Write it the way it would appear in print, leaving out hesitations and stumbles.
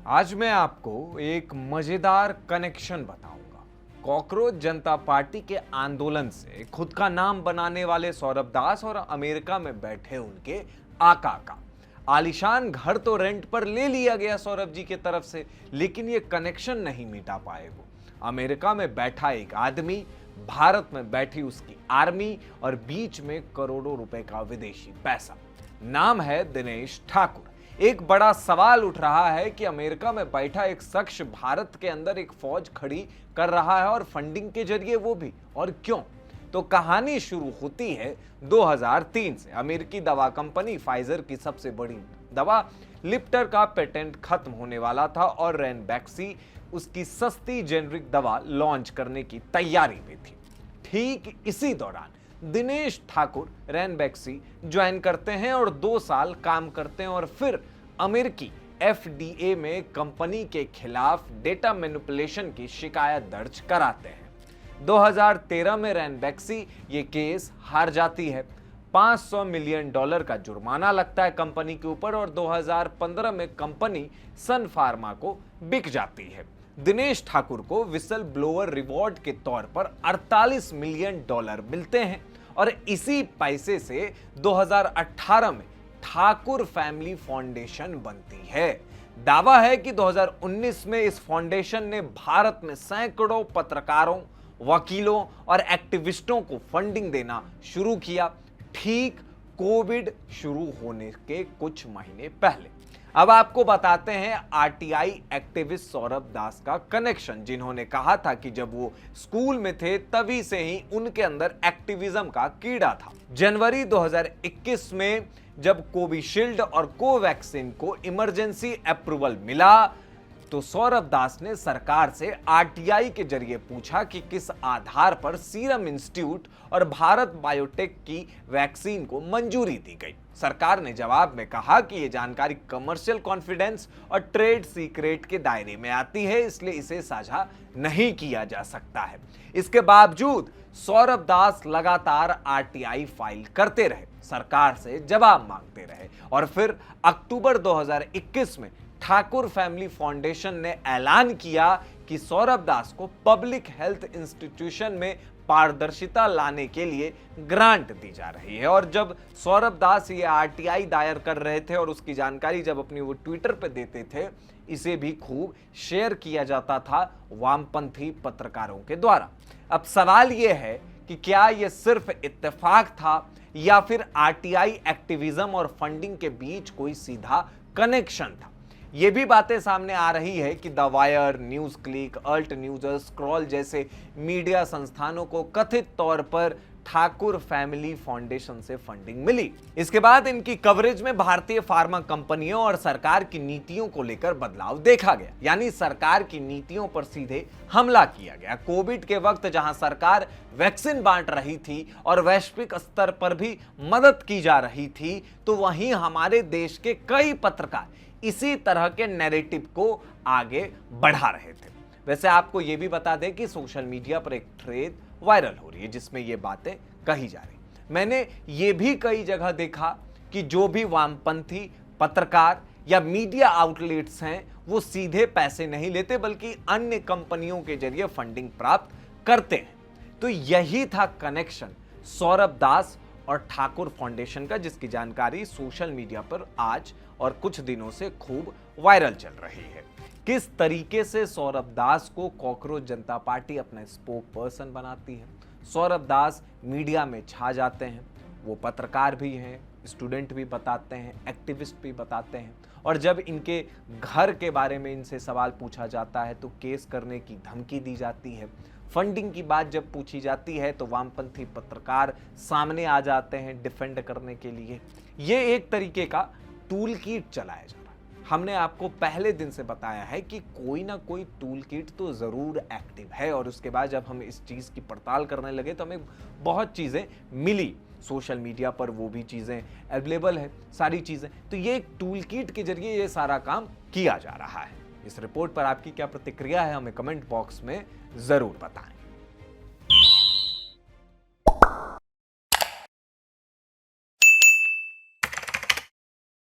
आज मैं आपको एक मजेदार कनेक्शन बताऊंगा। कॉकरोच जनता पार्टी के आंदोलन से खुद का नाम बनाने वाले सौरभ दास और अमेरिका में बैठे उनके आका का आलीशान घर तो रेंट पर ले लिया गया सौरभ जी की तरफ से, लेकिन ये कनेक्शन नहीं मिटा पाए वो। अमेरिका में बैठा एक आदमी, भारत में बैठी उसकी आर्मी और बीच में करोड़ों रुपए का विदेशी पैसा। नाम है दिनेश ठाकुर। एक बड़ा सवाल उठ रहा है कि अमेरिका में बैठा एक शख्स भारत के अंदर एक फौज खड़ी कर रहा है और फंडिंग के जरिए वो भी, और क्यों? तो कहानी शुरू होती है 2003 से। अमेरिकी दवा कंपनी फाइजर की सबसे बड़ी दवा लिप्टर का पेटेंट खत्म होने वाला था और रैनबैक्सी उसकी सस्ती जेनरिक दवा लॉन्च करने की तैयारी में थी। ठीक इसी दौरान दिनेश ठाकुर रैनबैक्सी ज्वाइन करते हैं और 2 साल काम करते हैं और फिर अमेरिकी FDA में कंपनी के खिलाफ डेटा मैनिपुलेशन की शिकायत दर्ज कराते हैं। 2013 में रैनबैक्सी ये केस हार जाती है। $500 मिलियन का जुर्माना लगता है कंपनी के ऊपर और 2015 में कंपनी सन फार्मा को बिक जाती है। दिनेश ठाकुर को विसल ब्लोअर रिवॉर्ड के तौर पर $48 मिलियन मिलते हैं और इसी पैसे से 2018 में ठाकुर फैमिली फाउंडेशन बनती है। दावा है कि 2019 में इस फाउंडेशन ने भारत में सैकड़ों पत्रकारों, वकीलों और एक्टिविस्टों को फंडिंग देना शुरू किया, ठीक कोविड शुरू होने के कुछ महीने पहले। अब आपको बताते हैं RTI एक्टिविस्ट सौरभ दास का कनेक्शन, जिन्होंने कहा था कि जब वो स्कूल में थे तभी से ही उनके अंदर एक्टिविज्म का कीड़ा था। जनवरी 2021 में जब कोविशील्ड और कोवैक्सीन को इमरजेंसी अप्रूवल मिला तो सौरभ दास ने सरकार से RTI के जरिए पूछा कि किस आधार पर सीरम इंस्टीट्यूट और भारत बायोटेक की वैक्सीन को मंजूरी दी गई। सरकार ने जवाब में कहा कि यह जानकारी कमर्शियल कॉन्फिडेंस और ट्रेड सीक्रेट के दायरे में आती है, इसलिए इसे साझा नहीं किया जा सकता है। इसके बावजूद सौरभ दास लगातार RTI फाइल करते रहे, सरकार से जवाब मांगते रहे और फिर अक्टूबर 2021 में ठाकुर फैमिली फाउंडेशन ने ऐलान किया कि सौरभ दास को पब्लिक हेल्थ इंस्टीट्यूशन में पारदर्शिता लाने के लिए ग्रांट दी जा रही है। और जब सौरभ दास ये RTI दायर कर रहे थे और उसकी जानकारी जब अपनी वो ट्विटर पे देते थे, इसे भी खूब शेयर किया जाता था वामपंथी पत्रकारों के द्वारा। अब सवाल ये है कि क्या ये सिर्फ इत्तेफाक था या फिर RTI एक्टिविज्म और फंडिंग के बीच कोई सीधा कनेक्शन था? ये भी बातें सामने आ रही है कि the wire, news click, alt news, scroll जैसे मीडिया संस्थानों को कथित तौर पर ठाकुर फैमिली फाउंडेशन से फंडिंग मिली। इसके बाद इनकी कवरेज में भारतीय फार्मा कंपनियों और सरकार की नीतियों को लेकर बदलाव देखा गया, यानी सरकार की नीतियों पर सीधे हमला किया गया। कोविड के वक्त जहां सरकार वैक्सीन बांट रही थी और वैश्विक स्तर पर भी मदद की जा रही थी, तो वहीं हमारे देश के कई पत्रकार इसी तरह के नैरेटिव को आगे बढ़ा रहे थे। वैसे आपको यह भी बता दें कि सोशल मीडिया पर एक थ्रेड वायरल हो रही है जिसमें ये बातें कही जा रही। मैंने ये भी कई जगह देखा कि जो भी वामपंथी पत्रकार या मीडिया आउटलेट्स हैं वो सीधे पैसे नहीं लेते बल्कि अन्य कंपनियों के जरिए फंडिंग प्राप्त करते हैं। तो यही था कनेक्शन सौरभ दास और ठाकुर फाउंडेशन का, जिसकी जानकारी सोशल मीडिया पर आज और कुछ दिनों से खूब वायरल चल रही है। किस तरीके से सौरभ दास को कॉकरोच जनता पार्टी अपना स्पोक पर्सन बनाती है। सौरभ दास मीडिया में छा जाते हैं, वो पत्रकार भी हैं, स्टूडेंट भी बताते हैं, एक्टिविस्ट भी बताते हैं, और जब इनके घर के बारे में इनसे सवाल पूछा जाता है तो केस करने की धमकी दी जाती है। फंडिंग की बात जब पूछी जाती है तो वामपंथी पत्रकार सामने आ जाते हैं डिफेंड करने के लिए। ये एक तरीके का टूल किट चलाया जा रहा है। हमने आपको पहले दिन से बताया है कि कोई ना कोई टूल किट तो जरूर एक्टिव है, और उसके बाद जब हम इस चीज की पड़ताल करने लगे तो हमें बहुत चीजें मिली सोशल मीडिया पर, वो भी चीजें अवेलेबल है, सारी चीजें। तो ये एक टूल किट के जरिए ये सारा काम किया जा रहा है। इस रिपोर्ट पर आपकी क्या प्रतिक्रिया है, हमें कमेंट बॉक्स में जरूर बताएं।